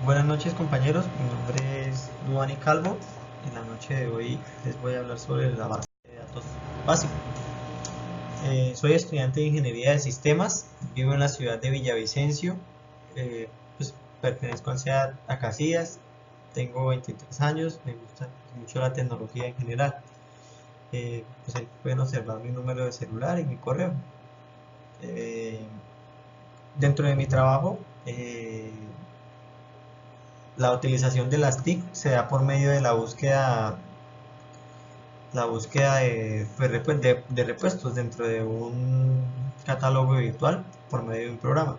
Buenas noches compañeros, mi nombre es Duani Calvo. En la noche de hoy les voy a hablar sobre la base de datos básico. Soy estudiante de Ingeniería de Sistemas, vivo en la ciudad de Villavicencio, pues pertenezco al CEA Casillas, tengo 23 años, me gusta mucho la tecnología en general. Pues ahí pueden observar mi número de celular y mi correo. Eh, Dentro de mi trabajo, la utilización de las TIC se da por medio de la búsqueda de, de repuestos dentro de un catálogo virtual por medio de un programa,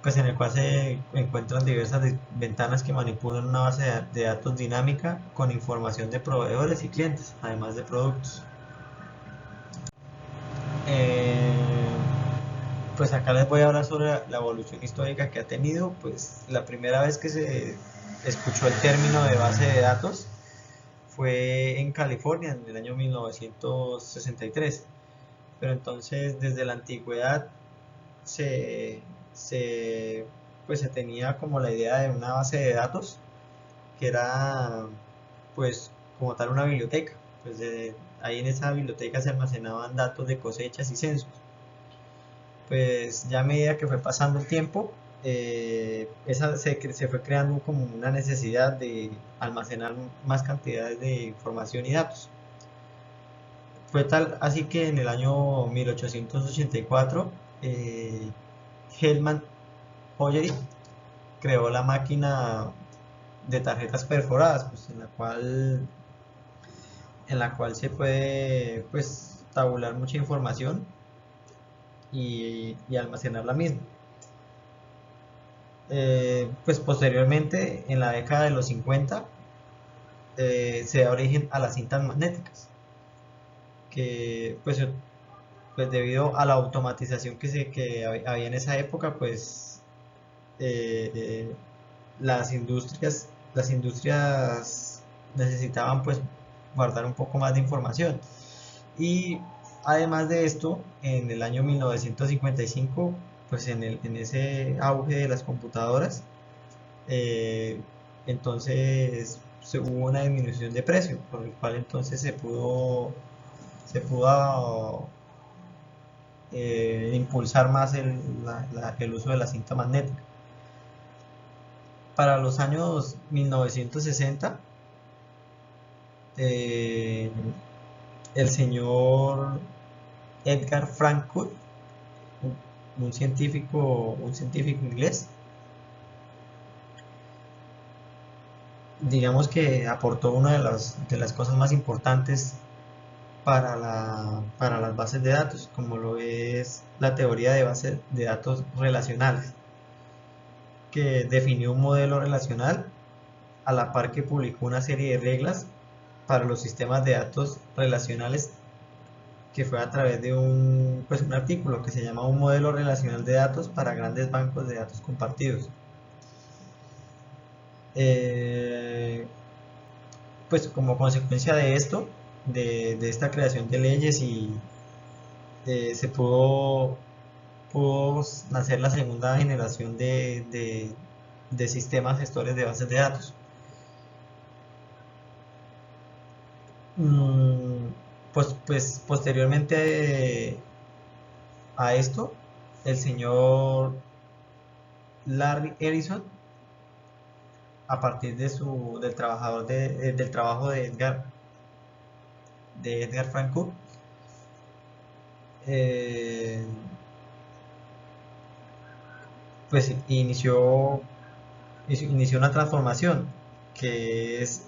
pues en el cual se encuentran diversas ventanas que manipulan una base de datos dinámica con información de proveedores y clientes, además de productos. Eh, pues acá les voy a hablar sobre la evolución histórica que ha tenido. Pues la primera vez que se escuchó el término de base de datos fue en California en el año 1963. Pero entonces desde la antigüedad se, se, pues se tenía como la idea de una base de datos que era pues como tal una biblioteca. Pues ahí en esa biblioteca se almacenaban datos de cosechas y censos. Pues ya a medida que fue pasando el tiempo, se fue creando como una necesidad de almacenar más cantidades de información y datos. Fue tal así que en el año 1884, eh, Hellman Hollery creó la máquina de tarjetas perforadas, pues, en la cual se puede pues, tabular mucha información y almacenar la misma. Pues posteriormente, en la década de los 50, se da origen a las cintas magnéticas, que pues debido a la automatización que había en esa época, pues eh, las industrias necesitaban pues guardar un poco más de información. Y además de esto, en el año 1955, pues en ese auge de las computadoras, eh, entonces hubo una disminución de precio, por el cual entonces se pudo impulsar más el uso de la cinta magnética. Para los años 1960, eh, el señor Edgar Frankfurt, un científico inglés, digamos que aportó una de las cosas más importantes para las bases de datos, como lo es la teoría de bases de datos relacionales, que definió un modelo relacional a la par que publicó una serie de reglas para los sistemas de datos relacionales, que fue a través de un artículo que se llama Un modelo relacional de datos para grandes bancos de datos compartidos. Eh, pues como consecuencia de esto, de esta creación de leyes se pudo nacer la segunda generación de sistemas gestores de bases de datos. Mm, pues posteriormente a esto, el señor Larry Ellison, a partir del trabajo de Edgar Francoeur, eh, pues inició una transformación que es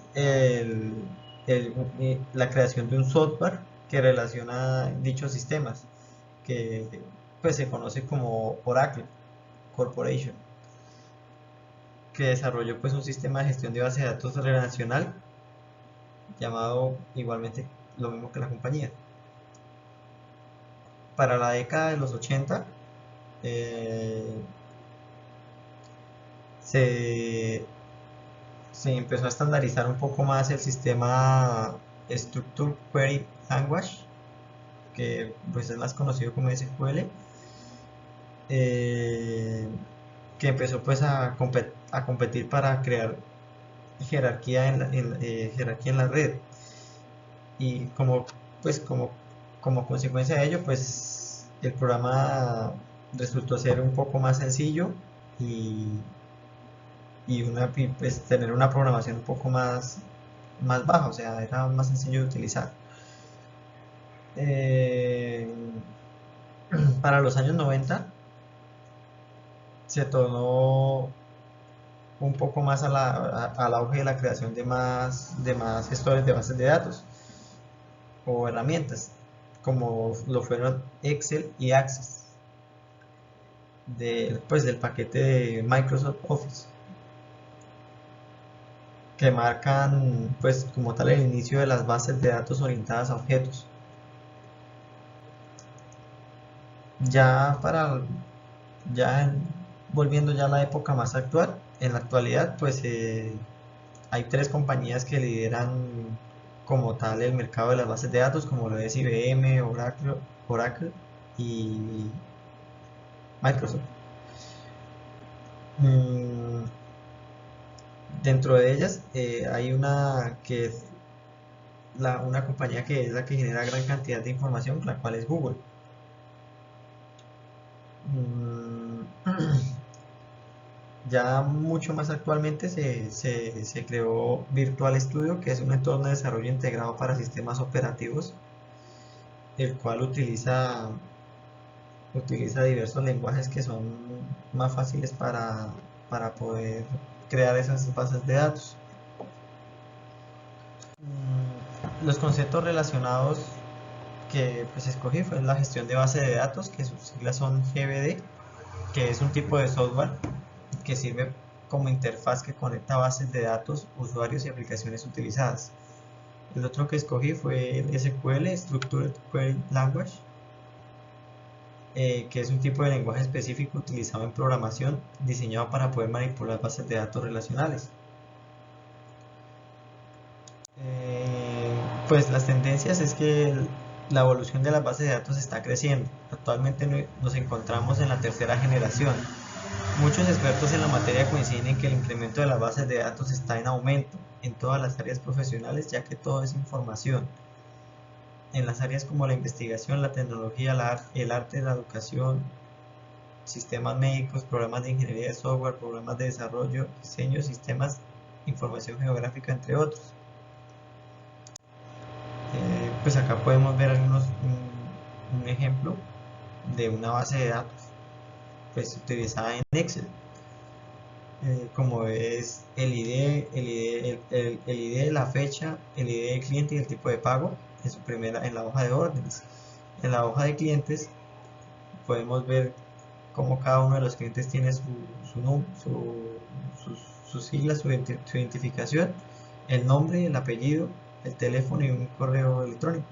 la creación de un software que relaciona dichos sistemas, que pues se conoce como Oracle Corporation, que desarrolló pues un sistema de gestión de base de datos relacional llamado igualmente lo mismo que la compañía. Para la década de los 80, eh, se, se empezó a estandarizar un poco más el sistema Structured Query Language, que pues es más conocido como SQL. que empezó pues a competir para crear jerarquía jerarquía en la red. Y como consecuencia de ello, pues el programa resultó ser un poco más sencillo y, pues, tener una programación un poco más baja, o sea, era más sencillo de utilizar. Eh, para los años 90 se tornó un poco más al auge de la creación de más gestores de bases de datos o herramientas, como lo fueron Excel y Access, pues, del paquete de Microsoft Office, que marcan pues como tal el inicio de las bases de datos orientadas a objetos. Ya para ya volviendo ya a la época más actual, en la actualidad pues hay tres compañías que lideran como tal el mercado de las bases de datos, como lo es IBM, Oracle y Microsoft. Mm, Dentro de ellas hay una compañía que es la que genera gran cantidad de información, la cual es Google. Mm, Ya mucho más actualmente se creó Virtual Studio, que es un entorno de desarrollo integrado para sistemas operativos, el cual utiliza diversos lenguajes que son más fáciles para poder crear esas bases de datos. Los conceptos relacionados que pues escogí fue la gestión de base de datos, que sus siglas son GBD, que es un tipo de software que sirve como interfaz que conecta bases de datos, usuarios y aplicaciones utilizadas. El otro que escogí fue el SQL, Structured Query Language, que es un tipo de lenguaje específico utilizado en programación diseñado para poder manipular bases de datos relacionales. Pues las tendencias es que la evolución de las bases de datos está creciendo. Actualmente nos encontramos en la tercera generación. Muchos expertos en la materia coinciden en que el incremento de las bases de datos está en aumento en todas las áreas profesionales, ya que todo es información. En las áreas como la investigación, la tecnología, el arte, la educación, sistemas médicos, programas de ingeniería de software, programas de desarrollo, diseño, sistemas, información geográfica, entre otros. Pues acá podemos ver un ejemplo de una base de datos pues utilizada en Excel, como es el ID, la fecha, el ID del cliente y el tipo de pago en la hoja de órdenes. En la hoja de clientes podemos ver cómo cada uno de los clientes tiene sus siglas, su identificación, el nombre, el apellido, el teléfono y un correo electrónico.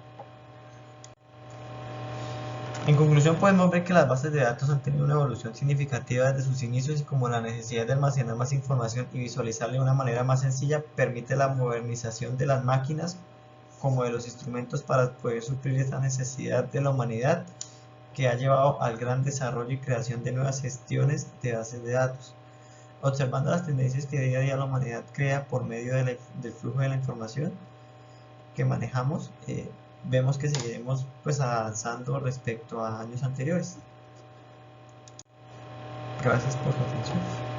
En conclusión, podemos ver que las bases de datos han tenido una evolución significativa desde sus inicios y como la necesidad de almacenar más información y visualizarla de una manera más sencilla permite la modernización de las máquinas como de los instrumentos para poder suplir esa necesidad de la humanidad que ha llevado al gran desarrollo y creación de nuevas gestiones de bases de datos. Observando las tendencias que día a día la humanidad crea por medio del flujo de la información que manejamos, vemos que seguiremos pues avanzando respecto a años anteriores. Gracias por su atención.